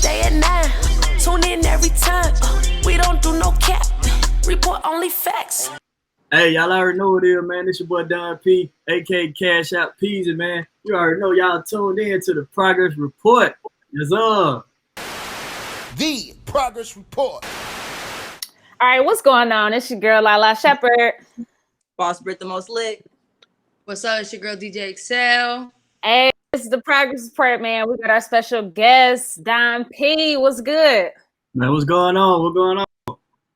Wednesday at 9. Tune in every time. We don't do no cap. Report only facts. Hey, y'all already know what it is, man. This your boy Don P, aka Cash Out Peasy, man. You already know y'all tuned in to the Progress Report. Yes, The Progress Report. All right, what's going on? It's your girl Lala Shepherd. Boss Brit the most lit. What's up? It's your girl DJ Excel. Hey, this is the Progress Report, man. We got our special guest, Don P. What's good? man. What's going on? What's going on?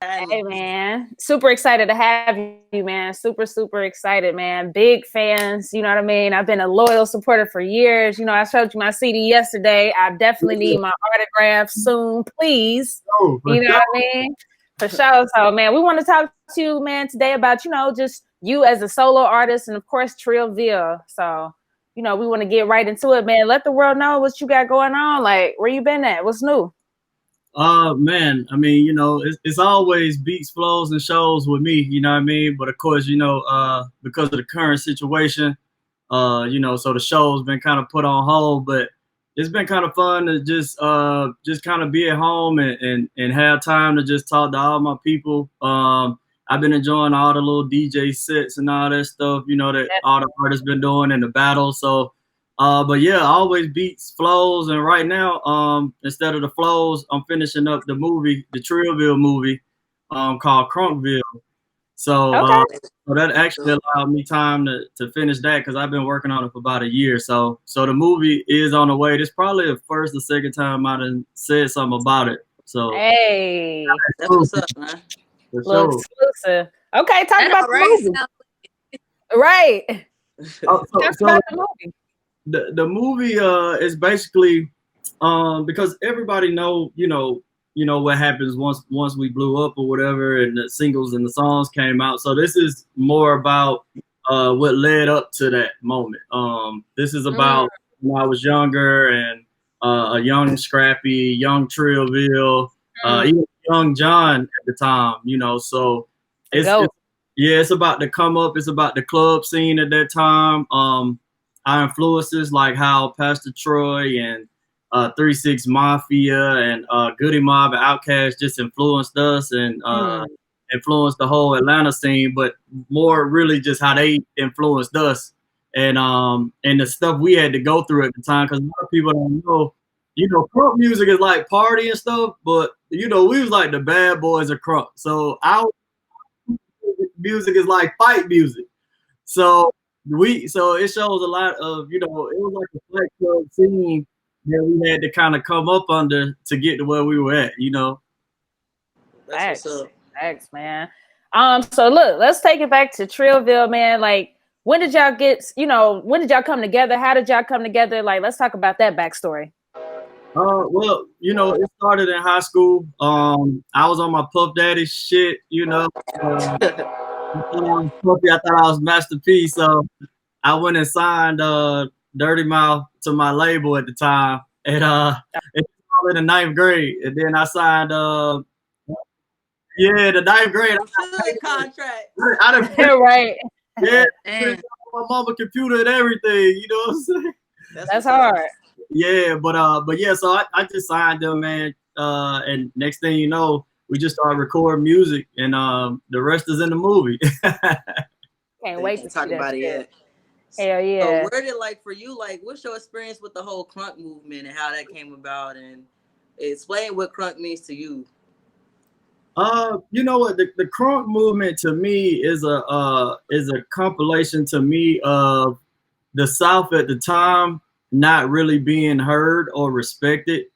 Hey, man. Super excited to have you, man. Super excited, man. Big fans, you know what I mean? I've been a loyal supporter for years. You know, I showed you my CD yesterday. I definitely need my autograph soon, please. Oh, you know what I mean? For sure. So, man, we want to talk to you, man, today about, you know, just you as a solo artist and, of course, Trillville. So, you know, we want to get right into it, man. Let the world know what you got going on. Like, where you been at? What's new? Man, I mean, you know, it's always beats, flows, and shows with me, you know what I mean? But of course, you know, because of the current situation, you know, so the show's been kind of put on hold, but it's been kind of fun to just kind of be at home and have time to just talk to all my people. I've been enjoying all the little DJ sets and all that stuff, you know, that all the artists been doing in the battle. So, but yeah, always beats, flows, and right now, instead of the flows, I'm finishing up the movie, the Trillville movie, called Crunkville. So, so that actually allowed me time to finish that because I've been working on it for about a year. So the movie is on the way. This probably the first or second time I done said something about it. So hey, that's what's up, man. Little exclusive. Okay, talk about the movie. Right. Talk about the movie. The movie is basically because everybody know what happens once we blew up or whatever and the singles and the songs came out. So this is more about what led up to that moment. This is about when I was younger and a young Scrappy, young Trillville, even young Jon at the time, you know. So it's about the come up, it's about the club scene at that time. Our influences like how Pastor Troy and 3-6 Mafia and Goodie Mob and Outkast just influenced us and influenced the whole Atlanta scene, but more really just how they influenced us and the stuff we had to go through at the time. Because a lot of people don't know, you know, crunk music is like party and stuff, but you know, we was like the bad boys of crunk. So our music is like fight music. So it shows a lot of, you know, it was like a fight club scene that we had to kind of come up under to get to where we were at, you know. Thanks, man. So look, let's take it back to Trillville, man. Like, when did y'all come together? How did y'all come together? Like, let's talk about that backstory. Well, you know, it started in high school. I was on my Puff Daddy shit, you know. I thought I was Master P, so I went and signed Dirty Mouth to my label at the time, and it's in the 9th grade, and then I signed the 9th grade. Contract. I done right. Yeah, on my mama computer and everything. You know what I'm saying? That's hard. Yeah, but yeah, so I just signed them, man. And next thing you know, we just started recording music, and the rest is in the movie. Can't wait to talk about it yet. Hell yeah. So where did, like, for you, like, what's your experience with the whole crunk movement and how that came about, and explain what crunk means to you? You know what, the crunk movement to me is a compilation to me of the South at the time not really being heard or respected.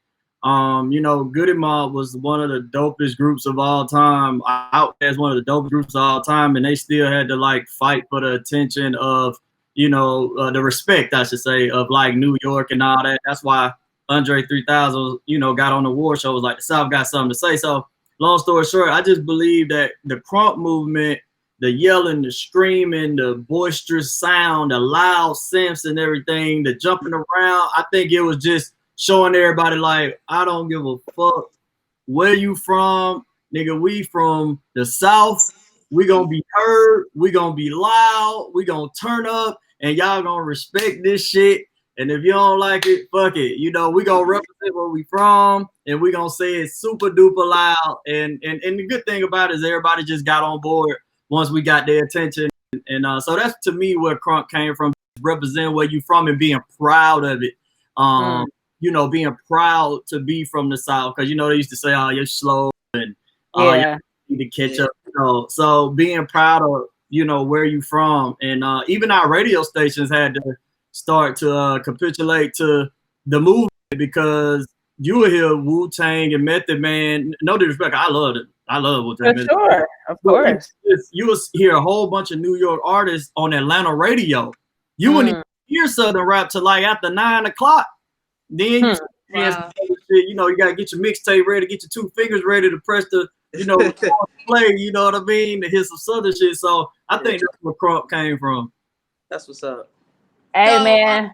You know, Goodie Mob was one of the dopest groups of all time. Outkast one of the dopest groups of all time, and they still had to like fight for the attention of, you know, the respect, I should say, of like New York and all that. That's why Andre 3000, you know, got on the war show, was like, the South got something to say. So long story short, I just believe that the crunk movement, the yelling, the screaming, the boisterous sound, the loud synths and everything, the jumping around, I think it was just showing everybody like, I don't give a fuck where you from, nigga. We from the South. We gonna be heard. We gonna be loud. We gonna turn up, and y'all gonna respect this shit. And if you don't like it, fuck it. You know, we gonna represent where we from, and we gonna say it super duper loud. And the good thing about it is everybody just got on board once we got their attention. And so that's to me where Crunk came from, represent where you from and being proud of it. You know, being proud to be from the South, because you know they used to say, "Oh, you're slow," and you need to catch up. You know, so being proud of, you know, where you from, and even our radio stations had to start to capitulate to the movement, because you will hear Wu-Tang and Method Man. No disrespect, I love it. I love Wu-Tang. For sure, of course. You will hear a whole bunch of New York artists on Atlanta radio. You wouldn't even hear Southern rap till like after 9 o'clock. Then you you know, you gotta get your mixtape ready, get your 2 fingers ready to press the, you know, play, you know what I mean, to hit some Southern shit. So I think that's where Crunk came from. That's what's up. Hey, So, man.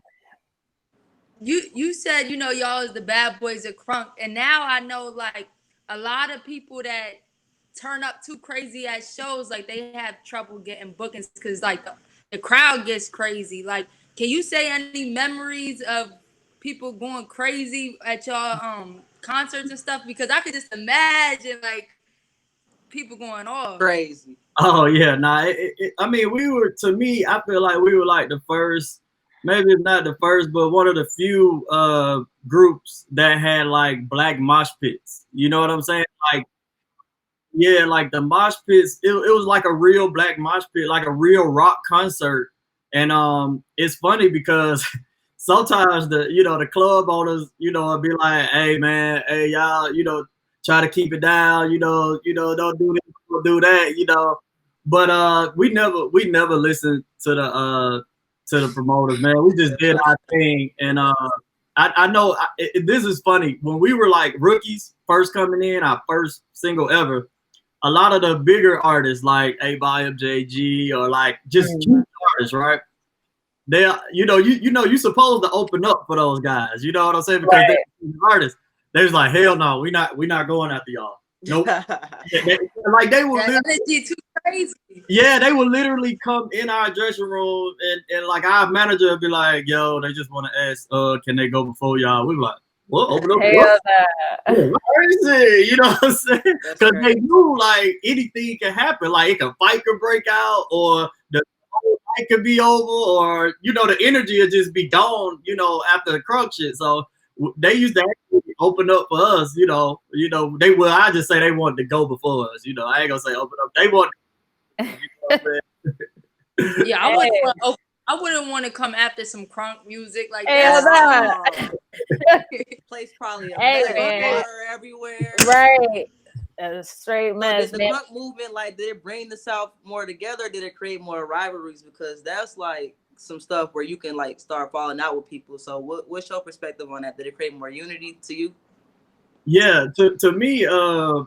You said, you know, y'all is the bad boys of Crunk, and now I know like a lot of people that turn up too crazy at shows, like they have trouble getting bookings because like the crowd gets crazy. Like, can you say any memories of people going crazy at y'all concerts and stuff? Because I could just imagine like people going off crazy. Oh yeah, nah. I mean, we were. To me, I feel like we were like the first. Maybe it's not the first, but one of the few groups that had like black mosh pits. You know what I'm saying? Like, yeah, like the mosh pits. It was like a real black mosh pit, like a real rock concert. And it's funny because sometimes the club owners, you know, would be like, "Hey man, hey y'all, you know, try to keep it down, you know, don't do this, don't do that, you know." But we never listened to the promoters, man. We just did our thing. And I know this is funny. When we were like rookies, first coming in, our first single ever, a lot of the bigger artists like A-Biab, JG, or like just artists, right? They, you're supposed to open up for those guys. You know what I'm saying? Because they're artists. They was like, hell no, we not going after y'all. Nope. They will literally, too crazy. Yeah, they will literally come in our dressing room and like our manager would be like, "Yo, they just want to ask, can they go before y'all?" We be like, "What? Open up? What? Crazy," you know what I'm saying? Because they knew like anything can happen. Like a fight could break out, or the whole fight could be over, or you know the energy would just be gone. You know, after the Crunk shit. So they used to actually open up for us. You know, they will. I just say they wanted to go before us. You know, I ain't gonna say open up. They want. Yeah, I wouldn't want to come after some Crunk music like that. Place probably a mess everywhere. Right. A straight mess. Did the Crunk movement, like, did it bring the South more together? Did it create more rivalries? Because that's like some stuff where you can like start falling out with people. So what's your perspective on that? Did it create more unity to you? Yeah, to me, the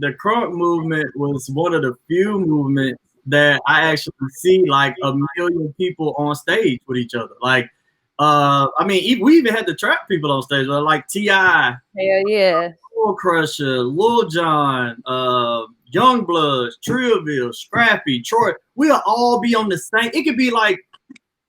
Crunk movement was one of the few movements that I actually see like a million people on stage with each other. Like, I mean, we even had the trap people on stage, like T.I. Hell yeah. Soul Crusher, Lil Jon, Youngbloods, Trillville, Scrappy, Troy. We'll all be on the same. It could be like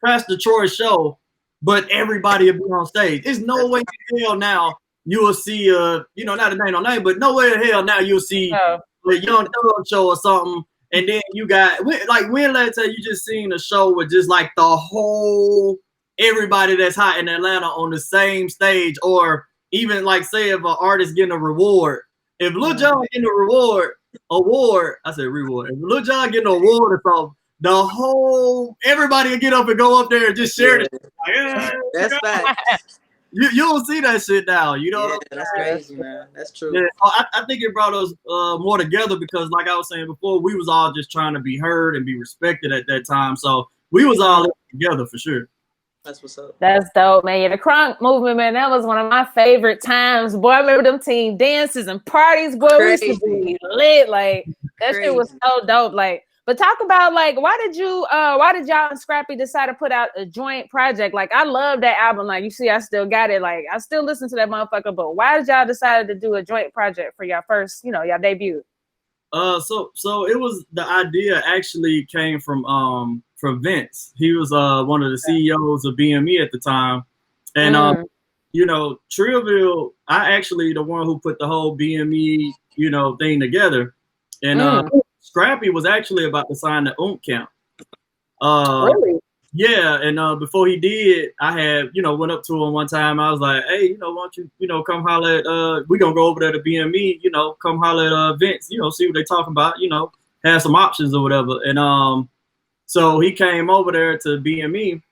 Pastor Troy's show, but everybody will be on stage. There's no way in hell now you will see, not a name on name, but no way in hell now you'll see a Young Thug show or something. And then you got, like, when last time you just seen a show with just like the whole, everybody that's hot in Atlanta on the same stage, or even like say if an artist getting a reward, if Lil Jon getting a award, I said reward. If Lil Jon getting an award or something, the whole, everybody will get up and go up there and just share it. Like, that's facts. You don't see that shit now. You know what I'm saying? That's crazy, man. That's true. Yeah, I think it brought us more together because, like I was saying before, we was all just trying to be heard and be respected at that time. So we was all together for sure. That's what's up. That's dope, man. Yeah, the Crunk movement, man, that was one of my favorite times. Boy, I remember them team dances and parties. Boy, we used to be lit. Like, that shit was so dope. Like, but talk about, like, why did y'all and Scrappy decide to put out a joint project? Like, I love that album. Like, you see, I still got it. Like, I still listen to that motherfucker. But why did y'all decide to do a joint project for y'all first, y'all debut? So it was, the idea actually came from Vince. He was one of the CEOs of BME at the time, And you know, Trillville, I actually the one who put the whole BME, you know, thing together. And Scrappy was actually about to sign the Outkast. Really? Yeah, and before he did, I had, you know, went up to him one time. I was like, hey, you know, why don't you, you know, come holler at we gonna go over there to BME, you know, come holler at Vince, you know, see what they talking about, you know, have some options or whatever. And so he came over there to BME,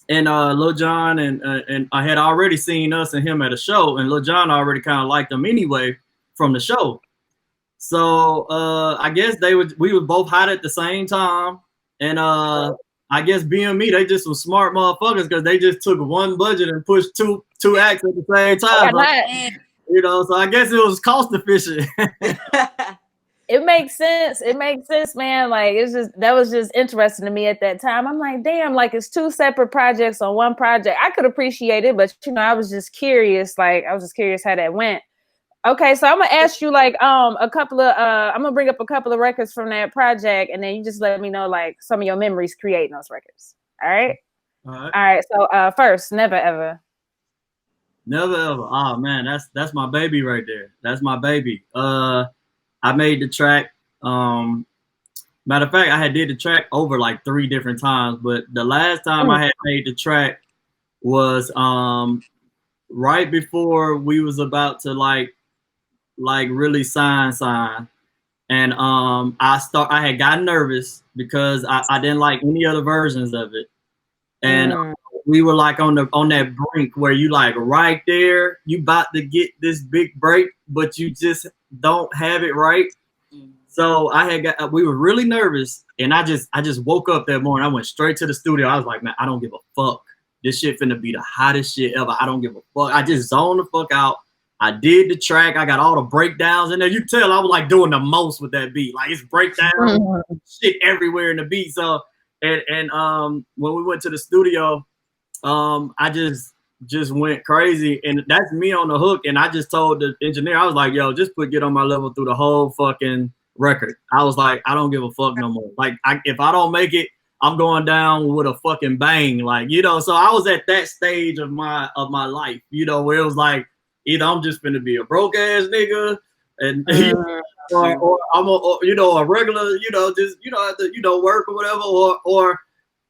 and Lil Jon and I had already seen us and him at a show, and Lil Jon already kind of liked him anyway from the show. So I guess we were both hot at the same time, and I guess BME, they just some smart motherfuckers because they just took one budget and pushed two acts at the same time. Like, you know, so I guess it was cost efficient. It makes sense. It makes sense, man. Like that was just interesting to me at that time. I'm like, damn, like it's two separate projects on one project. I could appreciate it, but you know, I was just curious. Like I was just curious how that went. Okay, so I'm gonna ask you like a couple of I'm gonna bring up a couple of records from that project, and then you just let me know like some of your memories creating those records. All right. All right. So first, Neva Eva. Neva Eva. Oh man, that's my baby right there. That's my baby. I made the track. Matter of fact, I had did the track over like 3 different times, but the last time I had made the track was right before we was about to like really sign, and I had gotten nervous because I didn't like any other versions of it, and we were like on that brink where you like right there, you about to get this big break, but you just don't have it right. So we were really nervous, and I just woke up that morning. I went straight to the studio. I was like, man, I don't give a fuck. This shit finna be the hottest shit ever. I don't give a fuck. I just zoned the fuck out. I did the track. I got all the breakdowns in there. You tell I was like doing the most with that beat. Like it's breakdowns, shit everywhere in the beat. So and when we went to the studio, I just went crazy, and that's me on the hook. And I just told the engineer, I was like, yo, just put Get On My Level through the whole fucking record. I was like, I don't give a fuck no more. Like if I don't make it, I'm going down with a fucking bang. Like, you know, so I was at that stage of my life, you know, where it was like, either I'm just gonna be a broke ass nigga, and or I'm a regular, you know, just have to work or whatever,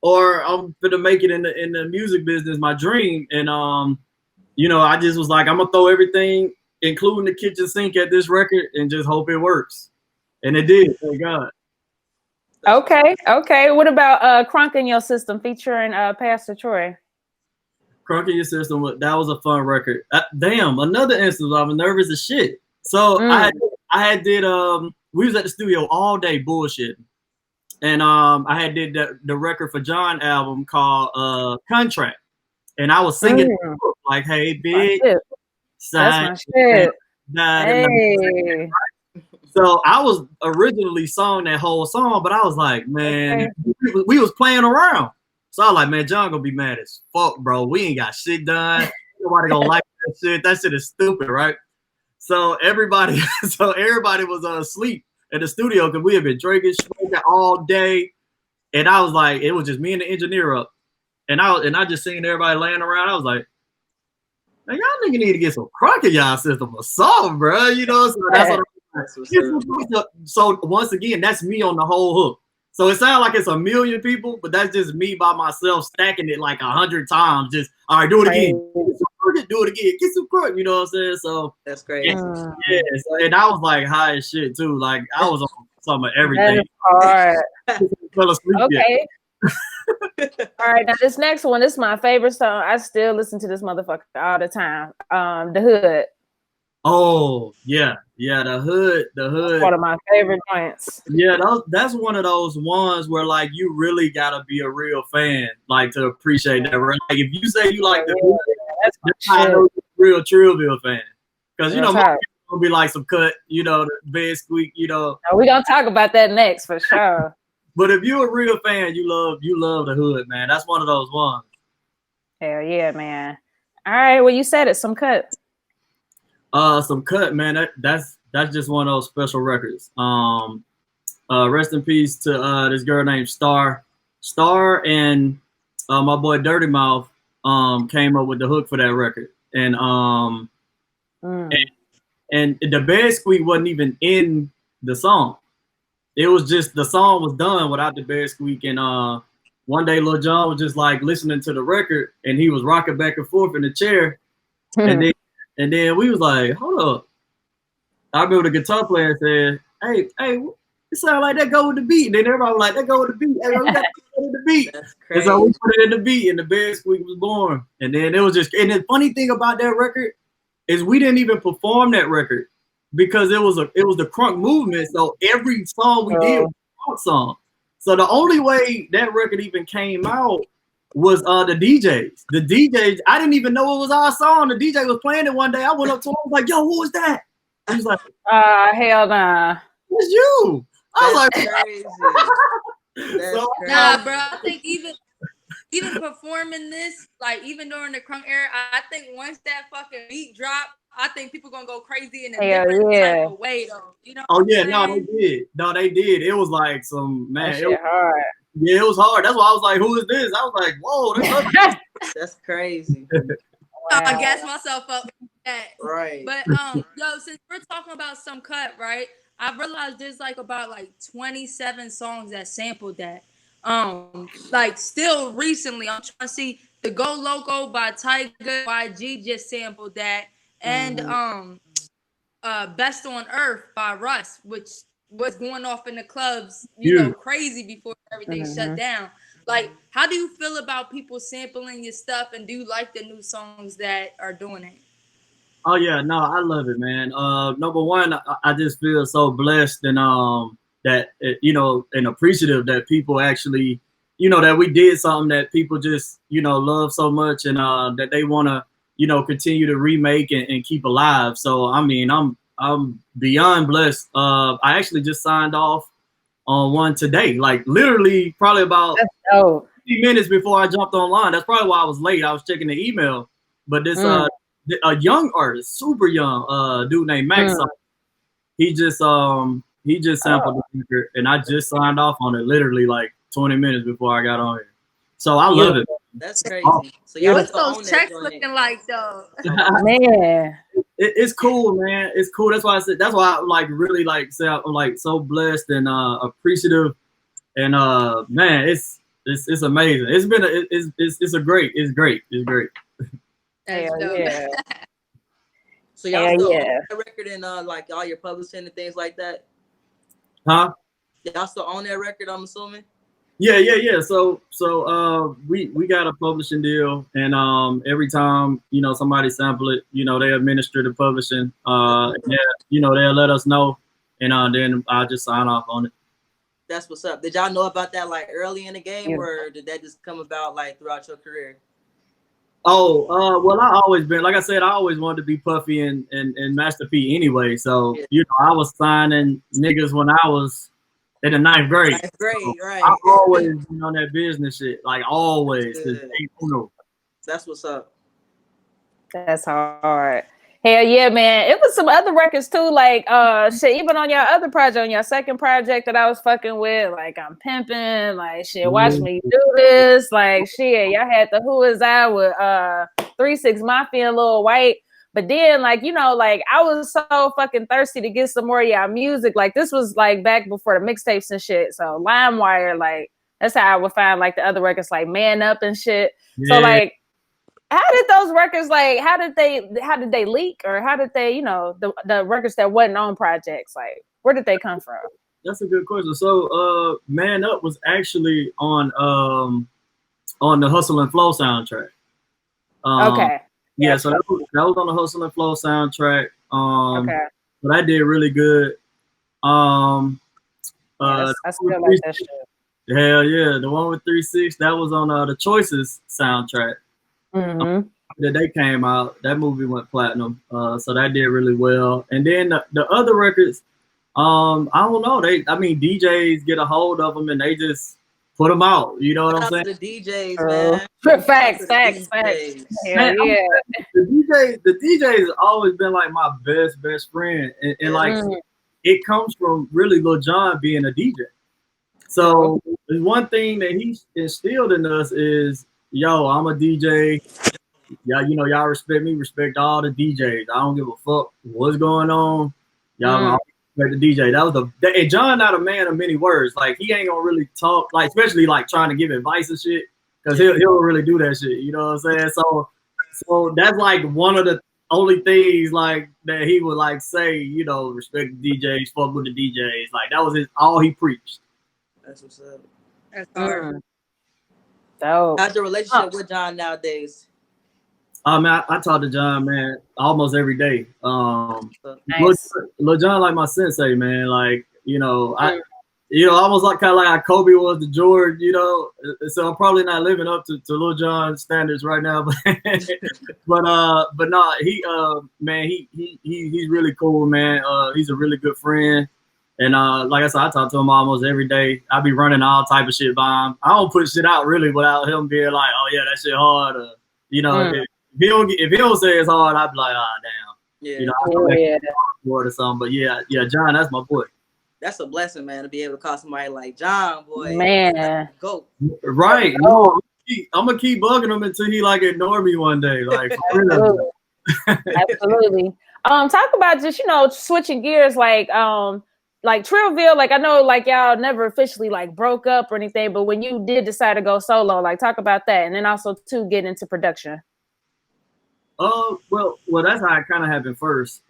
or I'm gonna make it in the music business, my dream. And I just was like, I'm gonna throw everything, including the kitchen sink, at this record and just hope it works. And it did, thank God. Okay. What about Crunk in Your System featuring Pastor Troy? Crunk in Your System, that was a fun record. Damn, another instance I was nervous as shit. So I had did we was at the studio all day bullshitting. And I had did the record for John album called Contract. And I was singing like, hey, big sign. That's my shit. Hey. So I was originally sung that whole song, but I was like, man, we was playing around. So I was like, man, John gonna be mad as fuck, bro. We ain't got shit done. Nobody gonna like that shit. That shit is stupid, right? So everybody was asleep at the studio because we had been drinking all day. And I was like, it was just me and the engineer up. And I just seen everybody laying around. I was like, man, y'all nigga need to get some Crunk in y'all system or something, bro. You know, so that's what so once again, that's me on the whole hook. So it sounds like it's a million people, but that's just me by myself stacking it like 100 times. Just, all right, do it again. Do it again. Get some Crunk, you know what I'm saying? So that's great. Yeah. So, and I was like high as shit too. Like I was on some of everything. That is hard. Okay. All right, now this next one, this is my favorite song. I still listen to this motherfucker all the time. The Hood. Oh yeah, the hood. That's one of my favorite joints. Yeah, that's one of those ones where like you really gotta be a real fan, like to appreciate that. Like if you say you like the hood, that's how I know you're a real Trillville fan. Because most people gonna be like some cut, the bed squeak, Now, we gonna talk about that next for sure. But if you're a real fan, you love the hood, man. That's one of those ones. Hell yeah, man. All right, well you said it, some cut. Some cut, man. That's just one of those special records. Rest in peace to this girl named Star and my boy Dirty Mouth. came up with the hook for that record, and and the bed squeak wasn't even in the song. It was just the song was done without the bed squeak. And one day Lil Jon was just like listening to the record, and he was rocking back and forth in the chair, and then we was like, hold up. I remember the guitar player said, "Hey, it sounds like that go with the beat." And then everybody was like, "That go with the beat. Hey, we got to go with the beat." That's crazy. And so we put it in the beat, and the bed squeak was born. And then it was just, and the funny thing about that record is we didn't even perform that record because it was the Crunk movement. So every song we did was a Crunk song. So the only way that record even came out was the DJs. The DJs, I didn't even know it was our song. The DJ was playing it one day. I went up to him, I was like, "Yo, what was that?" He was like, hell nah. "It's you." I was like, crazy. So, Nah, bro. I think even performing this, like even during the Crunk era, I think once that fucking beat drop, I think people gonna go crazy in a different type of way, though. You know? Oh yeah, no, they did. No, they did. It was like some man. That shit hard. Yeah, it was hard. That's why I was like, "Who is this?" I was like, "Whoa, That's crazy. I gas myself up with that. Right. But yo, since we're talking about some cut, right? I realized there's like about 27 songs that sampled that. Like still recently, I'm trying to see the Go Loco by Tiger YG just sampled that, and Best on Earth by Russ, which was going off in the clubs, you know, crazy before everything shut down. Like, how do you feel about people sampling your stuff, and do you like the new songs that are doing it? Oh yeah, no, I love it, man. Number one, I just feel so blessed and that and appreciative that people actually, that we did something that people just love so much, and that they want to continue to remake and keep alive. So I mean, I'm beyond blessed. I actually just signed off on one today, like literally probably about 50 minutes before I jumped online. That's probably why I was late. I was checking the email, but this a young artist, super young, dude named Max. He just sampled the record, and I just signed off on it literally like 20 minutes before I got on here. So I love it. That's crazy. So y'all What's those checks looking like, though? Man, it's cool, man. It's cool. That's why I said. That's why I really say I'm like so blessed and appreciative, and man, it's amazing. It's been it's great. Hell yeah. So y'all still own that record and like all your publishing and things like that? Huh? Y'all still own that record, I'm assuming? Yeah. So we got a publishing deal, and every time somebody sample it, they administer the publishing. They'll let us know, and then I just sign off on it. That's what's up. Did y'all know about that like early in the game, or did that just come about like throughout your career? Oh, well, I always been, like I said, I always wanted to be Puffy and Master P anyway. So, I was signing niggas when I was in the 9th grade. 9th grade, so right. I've always been on that business shit, like always. That's what's up. That's hard. Hell yeah, man. It was some other records too, like shit, even on your other project, on your second project that I was fucking with, like I'm pimping, like shit, watch me do this, like shit, y'all had the Who Is I with 3 6 Mafia and Lil White. But then like, like I was so fucking thirsty to get some more of y'all music. Like this was like back before the mixtapes and shit. So LimeWire, like that's how I would find like the other records like Man Up and shit. Yeah. So like how did those records how did they leak, or how did they, the records that wasn't on projects, like where did they come from? That's a good question. So Man Up was actually on the Hustle and Flow soundtrack. Okay. Yeah, so that was on the Hustle and Flow soundtrack. Okay. So that did really good. I still like that shit. Hell yeah, the one with 3 6, that was on the Choices soundtrack. Mm-hmm. That they came out, that movie went platinum, so that did really well. And then the other records, I don't know, DJs get a hold of them and they just put them out. You know what I'm saying? The DJs, man. Facts. Man, yeah. The DJs has always been like my best friend, and like it comes from really Lil Jon being a DJ. So the one thing that he instilled in us is, yo, I'm a DJ. Yeah, you know, y'all respect me, respect all the DJs. I don't give a fuck what's going on. Y'all gonna respect the DJ. That was and John not a man of many words. Like he ain't gonna really talk, like especially like trying to give advice and shit, because he'll really do that shit. You know what I'm saying? So that's like one of the only things like that he would like say, you know, respect the DJs, fuck with the DJs. Like that was all he preached. That's what's up. That's hard. So How's the relationship with John nowadays? Man, I talk to John, man, almost every day. nice. Lil Jon like my sensei, man. Like, you know, almost like kind of like how Kobe was to George, you know. So I'm probably not living up to Lil Jon standards right now, but no, man, he's really cool, man. He's a really good friend. And like I said, I talk to him almost every day. I be running all type of shit by him. I don't put shit out really without him being like, oh yeah, that shit hard. You know, if he don't say it's hard, I'd be like, ah, damn. Yeah. You know, or something. But yeah, John, that's my boy. That's a blessing, man, to be able to call somebody like John, boy. Man. Go. Right. No, I'm gonna keep bugging him until he like ignore me one day. Like Absolutely. Absolutely. Talk about just, you know, switching gears, like Trillville, like I know like y'all never officially like broke up or anything, but when you did decide to go solo, like talk about that, and then also to get into production. Well, that's how it kind of happened first.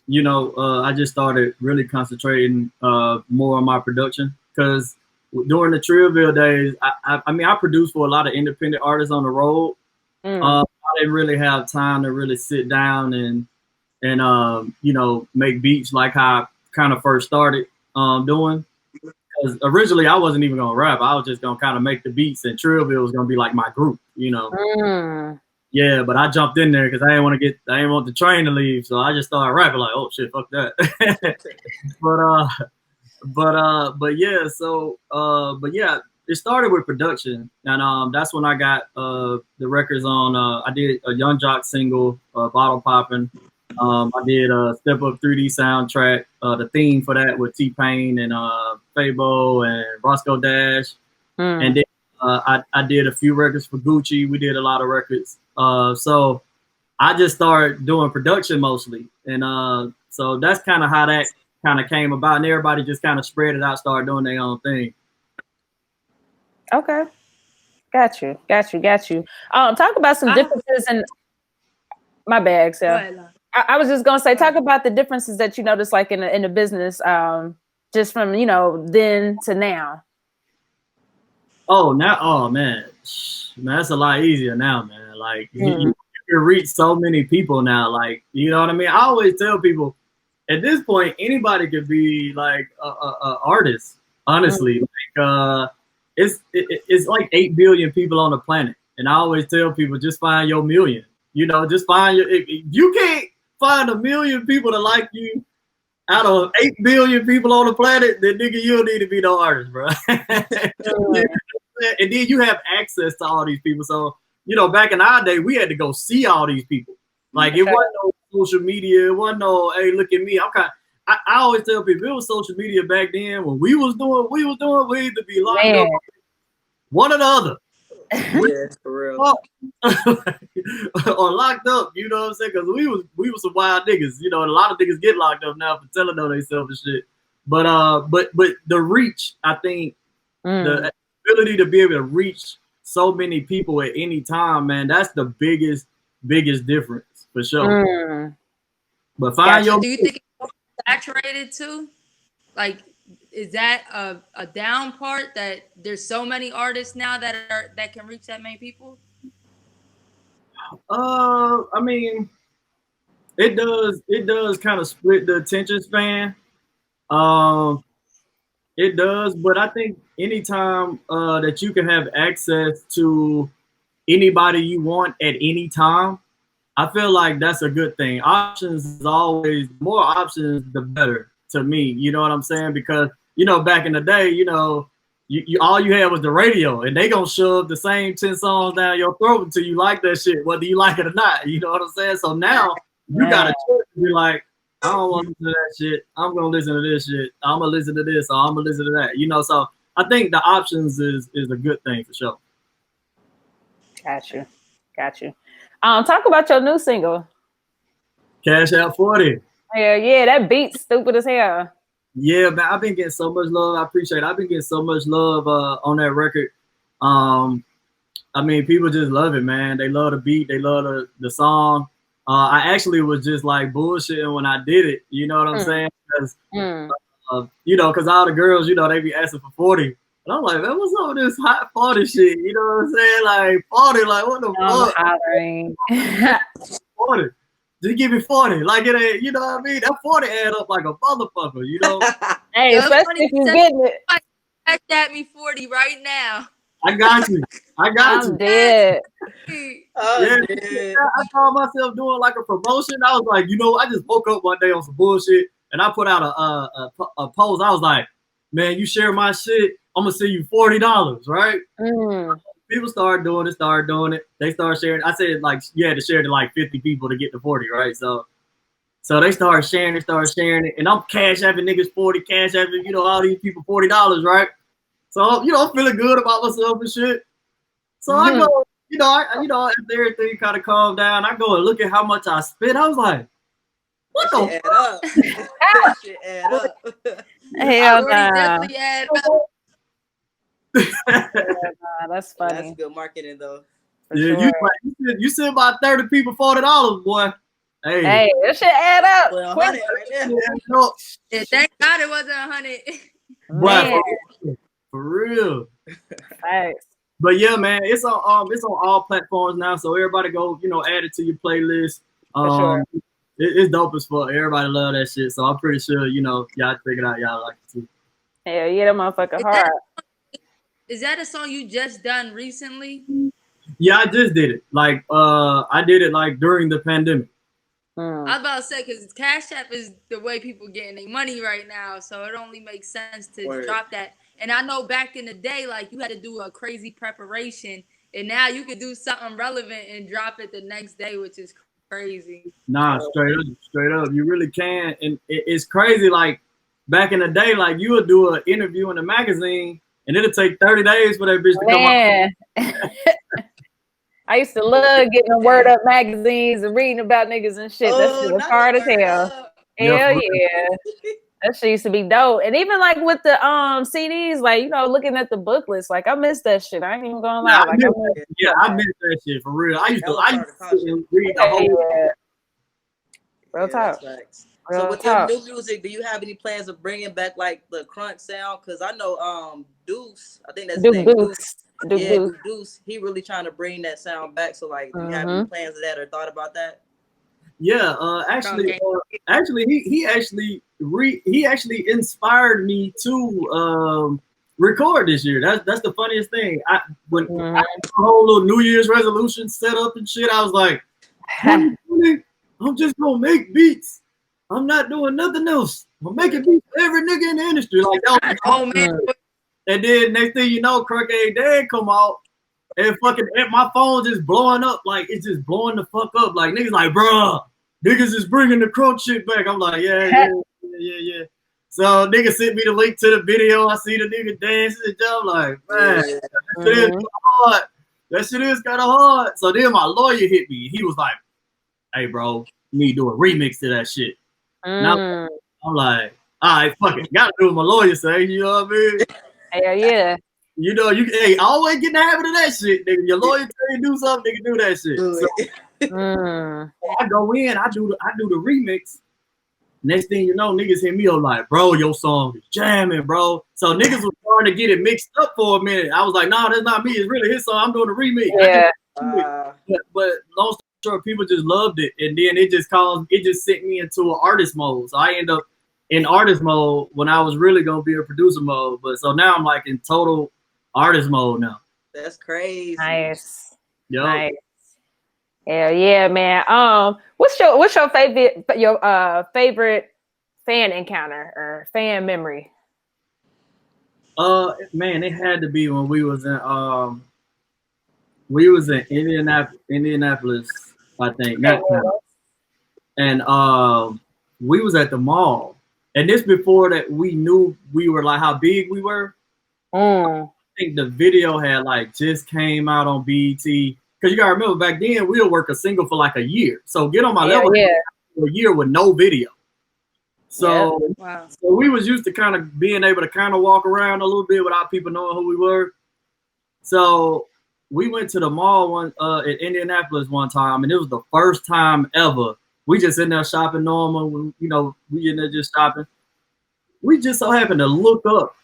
You know, I just started really concentrating more on my production because during the Trillville days, I mean, I produced for a lot of independent artists on the road. I didn't really have time to really sit down and you know, make beats like how I kind of first started doing. Because originally I wasn't even gonna rap. I was just gonna kind of make the beats, and Trillville was gonna be like my group, you know. Yeah, but I jumped in there because I didn't want the train to leave, so I just started rapping like, oh shit, fuck that. but yeah, it started with production, and that's when I got the records on. I did a Young Jock single, Bottle Poppin'. I did a Step Up 3D soundtrack, the theme for that with T-Pain and Fabo and Roscoe Dash, and then I did a few records for Gucci. We did a lot of records. So I just started doing production mostly. And so that's kind of how that kind of came about. And everybody just kind of spread it out, started doing their own thing. Okay. Got you. Talk about some differences in my bag. So I was just going to say, talk about the differences that you noticed like in the business, just from, you know, then to now. Oh man, that's a lot easier now, man. Like you can reach so many people now. Like, you know what I mean? I always tell people at this point, anybody could be like a artist. Honestly, like it's like 8 billion people on the planet, and I always tell people just find your million. You know, just find your. If you can't find 1 million people to like you out of 8 billion people on the planet, then nigga, you don't need to be no artist, bro. And then you have access to all these people. So, you know, back in our day, we had to go see all these people. Like it wasn't no social media. It wasn't no, hey, look at me. I always tell people, it was social media back then when we was doing, we either be locked up, one or the other. Yeah, for real. Or locked up, you know what I'm saying? Because we was some wild niggas. You know, and a lot of niggas get locked up now for telling on themselves and shit. But the reach, I think, the ability to be able to reach so many people at any time, man, that's the biggest difference for sure. But find your. Do you think it's saturated too? Like, is that a down part that there's so many artists now that can reach that many people? I mean, it does kind of split the attention span. It does, but I think anytime that you can have access to anybody you want at any time, I feel like that's a good thing. Options is always, more options, the better to me. You know what I'm saying? Because, you know, back in the day, you know, you all you had was the radio, and they gonna shove the same 10 songs down your throat until you like that shit, whether you like it or not. You know what I'm saying? So now you got a choice to be like, I don't want to listen to that shit. I'm gonna listen to this shit. I'm gonna listen to this, or I'm gonna listen to that. You know, so I think the options is a good thing for sure. Got you. Talk about your new single. Cash Out 40. Hell yeah, that beat's stupid as hell. Yeah, man, I've been getting so much love. I appreciate it. I've been getting so much love on that record. I mean, people just love it, man. They love the beat. They love the song. I actually was just like bullshitting when I did it. You know what I'm saying? Because, you know, because all the girls, you know, they be asking for 40. And I'm like, man, what's up with this hot 40 shit? You know what I'm saying? Like 40, like what the fuck? 40. Just give me 40. Like it ain't, you know what I mean? That 40 add up like a motherfucker, you know? Hey, especially if you getting it. Cash at me 40 right now. I got you. I'm dead. I called myself doing like a promotion. I was like, you know, I just woke up one day on some bullshit and I put out a post. I was like, man, you share my shit, I'm gonna send you $40, right? People started doing it. They started sharing. I said like you had to share to like 50 people to get to 40, right? So they started sharing it, and I'm cash apping niggas 40, cash apping, you know, all these people $40, right? So, you know, I'm feeling good about myself and shit. So I go, you know, after everything kind of calmed down, I go and look at how much I spent. I was like, what the Add up. That shit add up. Hell Definitely add up. That's funny. That's good marketing though. Yeah, you sent about 30 people $40, boy. Hey, that shit add up. Well, right no. Yeah, thank God it wasn't 100. Boy, for real. Thanks. But yeah, man, it's on all platforms now, so everybody go, you know, add it to your playlist. Sure. It's dope as fuck. Everybody love that shit, so I'm pretty sure, you know, y'all figured out y'all like it too. Hell yeah, that motherfucker hard. Is that a song you just done recently? Yeah, I just did it. Like, I did it like during the pandemic. I was about to say, because Cash App is the way people getting their money right now, so it only makes sense to drop that. And I know back in the day, like, you had to do a crazy preparation, and now you could do something relevant and drop it the next day, which is crazy. Nah, straight up. You really can. And it's crazy, like, back in the day, like, you would do an interview in a magazine, and it'll take 30 days for that bitch to come out. I used to love getting the Word Up magazines and reading about niggas and shit. That shit was hard as hell. Hell yeah. That shit used to be dope. And even like with the CDs, like, you know, looking at the booklets, like I miss that shit. I ain't even gonna lie. I miss that shit for real. I used to read the whole Real talk. So with your new music, do you have any plans of bringing back like the crunk sound? Because I know Duece, I think that's his name. Duece, he really trying to bring that sound back. So like, do you have any plans of that or thought about that? Yeah, actually, he actually inspired me to record this year. That's the funniest thing. I had a whole little New Year's resolution set up and shit, I was like, I'm just gonna make beats. I'm not doing nothing else. I'm making beats for every nigga in the industry. Like that was man. And then next thing you know, Crunk ain't dead come out. And fucking my phone just blowing up. Like, it's just blowing the fuck up. Like, niggas like, bruh, niggas is bringing the Crunk shit back. I'm like, yeah. So niggas sent me the link to the video. I see the nigga dancing and I'm like, man, that shit is hard. That shit is kind of hard. So then my lawyer hit me. He was like, hey, bro, you need to do a remix to that shit. I'm like, all right, fuck it. Gotta do what my lawyer say, you know what I mean? Hell yeah. You know, I always get in the habit of that shit, nigga. Your lawyer tell you to do something, nigga, do that shit. So, I go in, I do the remix. Next thing you know, niggas hit me up like, bro, your song is jamming, bro. So niggas was trying to get it mixed up for a minute. I was like, nah, that's not me. It's really his song. I'm doing the remix. Yeah. But long story short, people just loved it, and then it just sent me into an artist mode. So I end up in artist mode when I was really gonna be a producer mode. But so now I'm like in total artist mode now. That's crazy. Nice. Yo. Nice. Hell yeah, man. What's your favorite fan encounter or fan memory? Man, it had to be when we was in Indianapolis, I think. And we was at the mall. And this before that we knew we were like how big we were. I think the video had like just came out on BET. because you gotta remember back then we'll work a single for like a year. So get on my level for a year with no video. So, wow. So we was used to kind of being able to kind of walk around a little bit without people knowing who we were. So we went to the mall in Indianapolis one time, and it was the first time ever. We just in there shopping normal. We in there just shopping. We just so happened to look up,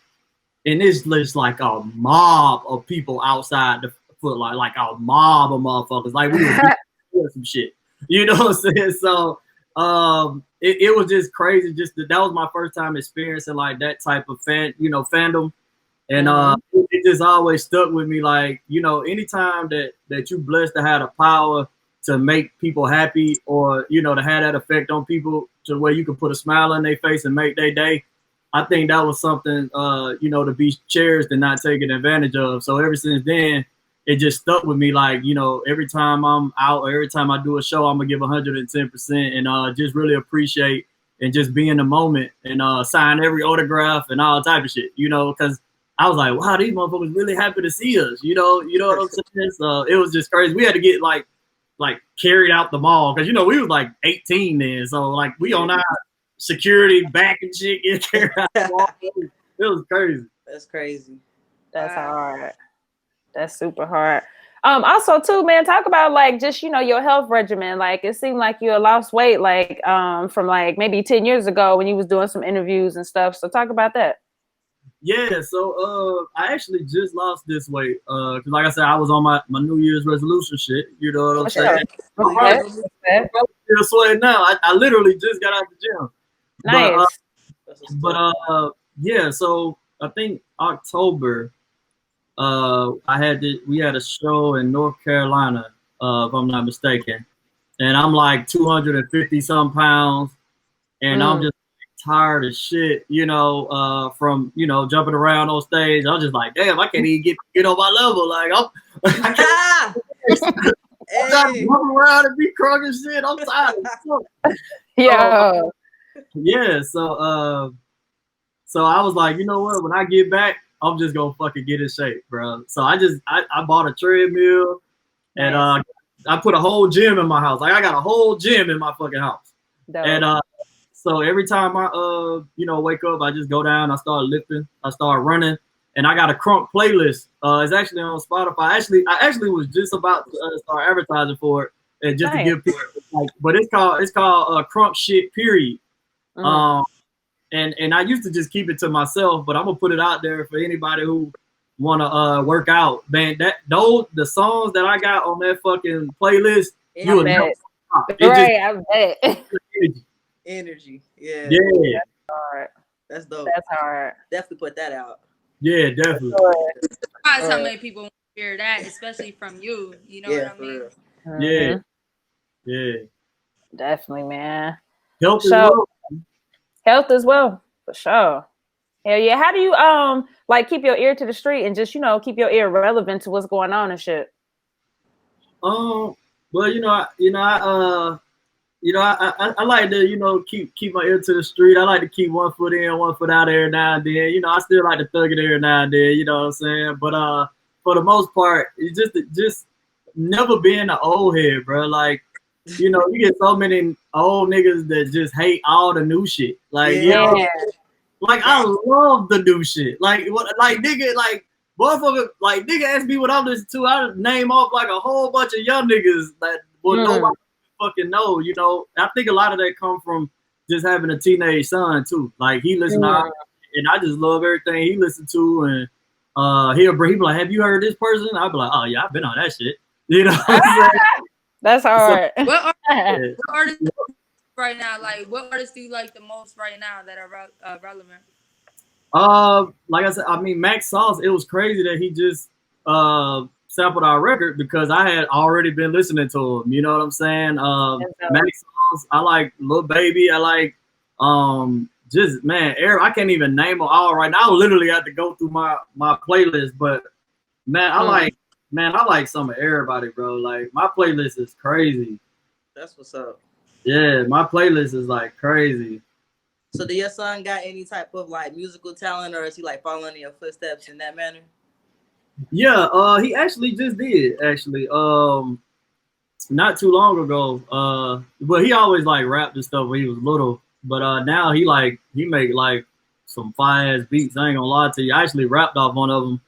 and it's just like a mob of people outside the Foot Locker, like a mob of motherfuckers. Like we were doing some shit. You know what I'm saying? So it was just crazy. That was my first time experiencing like that type of fandom. And it just always stuck with me. Like, anytime that you blessed to have the power to make people happy, or, to have that effect on people to where you can put a smile on their face and make their day, I think that was something, to be cherished and not taken advantage of. So ever since then, it just stuck with me. Like, every time I'm out or every time I do a show, I'm going to give 110% and just really appreciate and just be in the moment and sign every autograph and all type of shit, because I was like, wow, these motherfuckers really happy to see us. You know what I'm saying? So it was just crazy. We had to get like carried out the mall because we was like 18 then. So like we on our security back and shit get carried out the mall. It was crazy. That's crazy. That's hard. That's super hard. Also too, man, talk about like just your health regimen. Like it seemed like you lost weight like from like maybe 10 years ago when you was doing some interviews and stuff. So talk about that. Yeah, so I actually just lost this weight because like I said, I was on my New Year's resolution shit. You know what I'm saying? I'm still sweating now. I literally just got out the gym. Nice. Yeah, so I think October we had a show in North Carolina, if I'm not mistaken. And I'm like 250 some pounds and I'm just tired of shit, from jumping around on stage. I was just like, damn, I can't even get on my level. Like I'm jumping around and be Crunk and shit. I'm tired. Yeah. So I was like, you know what? When I get back, I'm just gonna fucking get in shape, bro. So I bought a treadmill and I put a whole gym in my house. Like I got a whole gym in my fucking house. Dope. And so every time I wake up, I just go down, I start lifting, I start running, and I got a Crunk playlist. It's actually on Spotify. I actually was just about to start advertising for it, and just to give people but it's called Crunk shit period. And I used to just keep it to myself, but I'm gonna put it out there for anybody who wanna work out. Man, the songs that I got on that fucking playlist, you will never stop. I bet. Energy. Yeah. Yeah. That's hard. That's dope. That's hard. Definitely put that out. Yeah, definitely. Surprised how many people want to hear that, especially from you. You know what I mean? Yeah. Yeah. Definitely, man. Health as well, for sure. Hell yeah. How do you like keep your ear to the street and just keep your ear relevant to what's going on and shit? Well, I like to, keep my ear to the street. I like to keep one foot in, one foot out every now and then. I still like to thug it every now and then, you know what I'm saying? But for the most part, it's just never being an old head, bro. Like, you get so many old niggas that just hate all the new shit. Like, like I love the new shit. Like what nigga, like motherfucker, like nigga asked me what I'm listening to. I name off like a whole bunch of young niggas that nobody fucking know, I think a lot of that come from just having a teenage son too. Like he listen to, and I just love everything he listened to, and he'll be like, have you heard this person? I'll be like, oh yeah, I've been on that shit. That's hard. So, what artists right now? Like, what artists do you like the most right now that are relevant? Like I said, I mean Max Sauce. It was crazy that he just sampled our record because I had already been listening to him. You know what I'm saying? Max Sauce. I like Lil Baby. I like just man, I can't even name them all right now. I literally have to go through my playlist, but man, I like some of everybody, bro. Like my playlist is crazy. That's what's up. Yeah, my playlist is like crazy. So do your son got any type of like musical talent, or is he like following in your footsteps in that manner? Yeah, he actually just did actually. Not too long ago. But he always like rapped and stuff when he was little. But now he make like some fire ass beats. I ain't gonna lie to you. I actually rapped off one of them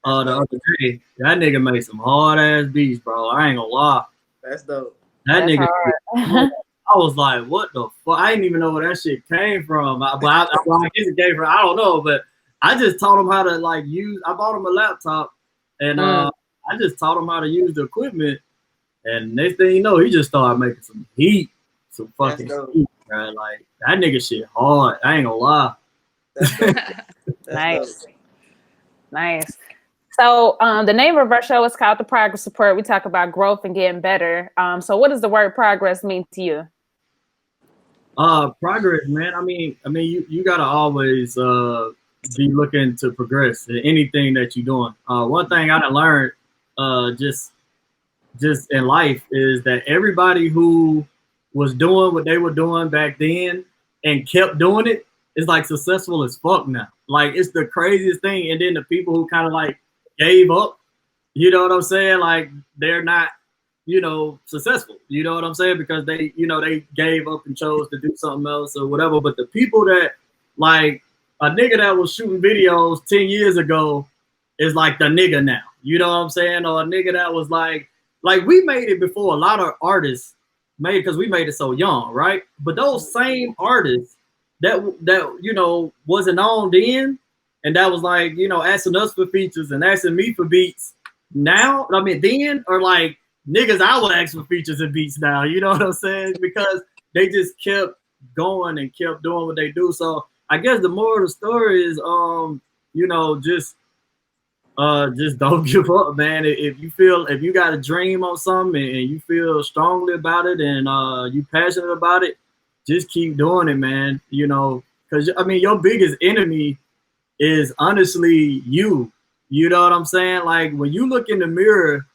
the other day. That nigga made some hard ass beats, bro. I ain't gonna lie. That's dope. That That's nigga. hard. I was like, what the fuck? I didn't even know where that shit came from. Well, I guess it came from, I don't know, but I just taught him how to like use. I bought him a laptop, and I just taught him how to use the equipment. And next thing you know, he just started making some heat, some fucking heat, bro. Like that nigga shit hard. I ain't gonna lie. Nice. Nice. So the name of our show is called The Progress Report. We talk about growth and getting better. So what does the word progress mean to you? Progress, man. I mean, you gotta always be looking to progress in anything that you're doing. One thing I done learned just in life is that everybody who was doing what they were doing back then and kept doing it is like successful as fuck now. Like it's the craziest thing. And then the people who kind of like gave up, you know what I'm saying? Like they're not, successful. You know what I'm saying? Because they gave up and chose to do something else or whatever. But the people that like a nigga that was shooting videos 10 years ago is like the nigga now. You know what I'm saying? Or a nigga that was like we made it before a lot of artists made it because we made it so young, right? But those same artists that wasn't on then and that was like, asking us for features and asking me for beats now, then are like niggas I would ask for features and beats now, you know what I'm saying? Because they just kept going and kept doing what they do. So I guess the moral of the story is, just don't give up, man. If you got a dream on something and you feel strongly about it and you passionate about it, just keep doing it, man. Because your biggest enemy is honestly you. You know what I'm saying? Like when you look in the mirror,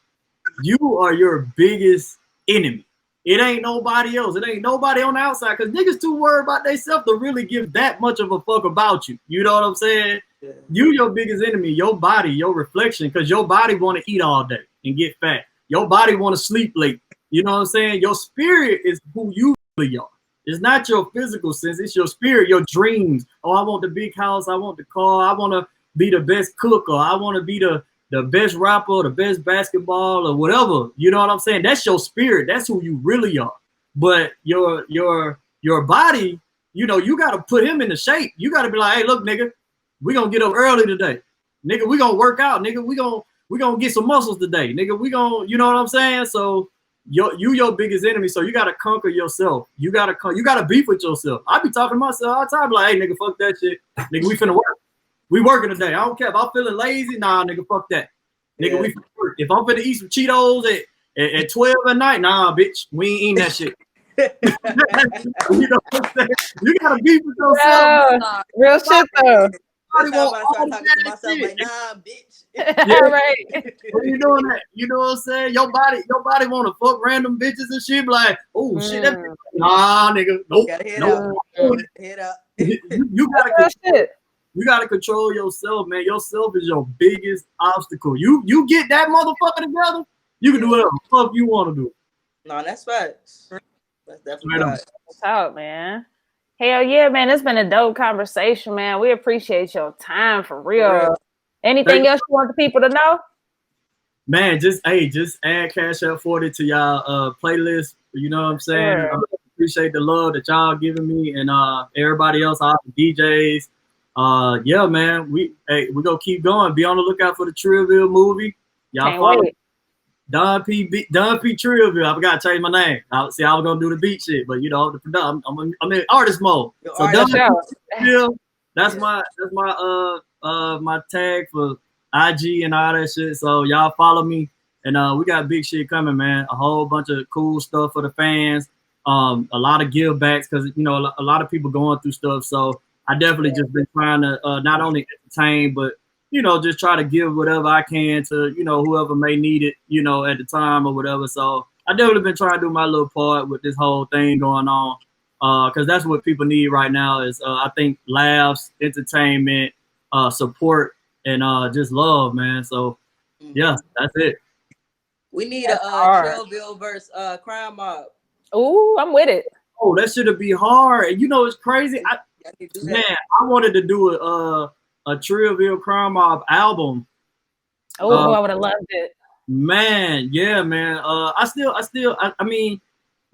you are your biggest enemy. It ain't nobody else. It ain't nobody on the outside because niggas too worried about themselves to really give that much of a fuck about you. You know what I'm saying? Yeah. You your biggest enemy, your body, your reflection, because your body want to eat all day and get fat. Your body want to sleep late. You know what I'm saying? Your spirit is who you really are. It's not your physical sense. It's your spirit, your dreams. Oh, I want the big house. I want the car. I want to be the best cook, or I want to be the best rapper, the best basketball, or whatever. You know what I'm saying? That's your spirit. That's who you really are. But your body, you got to put him in the shape. You got to be like, hey, look, nigga, we gonna get up early today. Nigga, we gonna work out. Nigga, we gonna get some muscles today. Nigga, we gonna, you know what I'm saying? So your biggest enemy. So you gotta conquer yourself. You gotta beef with yourself. I be talking to myself all the time, like, hey, nigga, fuck that shit. Nigga, we finna work. We working today. I don't care if I'm feeling lazy. Nah, nigga, fuck that. Nigga, we finna work. If I'm finna eat some Cheetos at 12 at night, nah, bitch, we ain't eating that shit. You know what I'm saying? You gotta beef with yourself. Real shit though. I start talking to myself like, nah, bitch. Yeah, right. What are you doing that? You know what I'm saying? Your body want to fuck random bitches and shit. Be like, oh shit, that bitch. Nah, nigga, nope. Head up. You gotta control yourself, man. Yourself is your biggest obstacle. You get that motherfucker together, you can do whatever the fuck you want to do. No, that's facts. That's definitely right. What's up, man? Hell yeah, man. It's been a dope conversation, man. We appreciate your time for real. Anything else you want the people to know? Man, just add Cash App 40 to y'all playlist. You know what I'm saying? Sure. I appreciate the love that y'all giving me and everybody else, all the DJs. Yeah, man. We gonna keep going. Be on the lookout for the Trillville movie. Y'all Can't follow wait. Don P. Trillville. I forgot to change my name. I was gonna do the beat shit, but I'm in artist mode. So Don P. Trillville, that's my my tag for IG and all that shit. So y'all follow me, and we got big shit coming, man. A whole bunch of cool stuff for the fans. A lot of give backs because a lot of people going through stuff. So I definitely just been trying to not only entertain, but just try to give whatever I can to, whoever may need it, at the time or whatever. So I definitely been trying to do my little part with this whole thing going on. Because that's what people need right now is, I think, laughs, entertainment, support, and just love, man. So Yeah, that's it. We need a Trillville versus Crime Mob. Ooh, I'm with it. Oh, that should be hard. And you know, it's crazy. I wanted to do a Trillville Crime Mob album. Oh, I would have loved it. Man, yeah, man. I mean,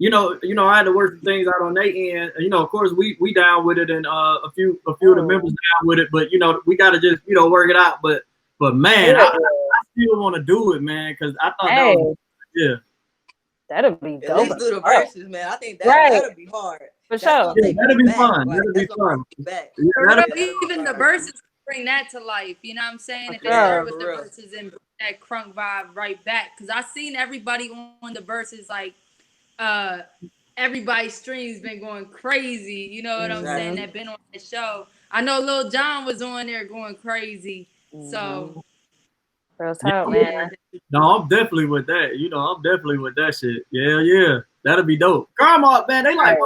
you know, I had to work some things out on their end. You know, of course, we down with it, and a few of the members down with it. But you know, we got to just work it out. But man, I still want to do it, man, because I thought that was, that'd be dope. At least do the verses, man. I think that'd be hard. For sure. Yeah, that'd be fun. That'd be fun. Even the verses bring that to life. You know what I'm saying? If they start with the verses and bring that crunk vibe right back, because I seen everybody on the verses like. Everybody's streams been going crazy. You know what I'm saying? That been on the show. I know Lil Jon was on there going crazy. So real talk, man. No, I'm definitely with that. You know, I'm definitely with that shit. Yeah. That'll be dope. Come on, man. They like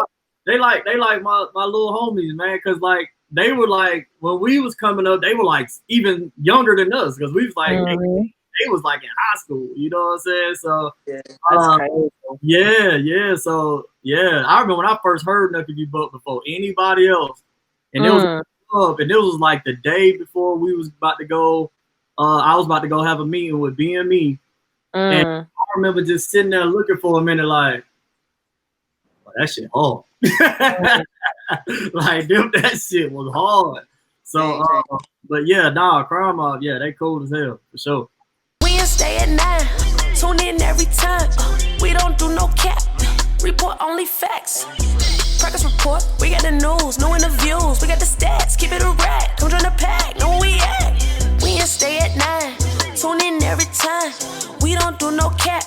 my little homies, man. Cause like they were like when we was coming up, they were like even younger than us. Cause we was like they was like in high school, you know what I'm saying? So yeah. So yeah, I remember when I first heard Knuckle You Buck before anybody else, and it was up, and it was like the day before we was about to go. I was about to go have a meeting with BME, and I remember just sitting there looking for a minute, like, well, that shit hard. Like, that shit was hard. So, but yeah, Crime Mob, yeah, they cool as hell for sure. Wednesday at 9, tune in every time. We don't do no cap, report only facts. Practice report, we got the news, no interviews, we got the stats, keep it a rack, come join the pack, know where we at. Wednesday at 9, tune in every time. We don't do no cap,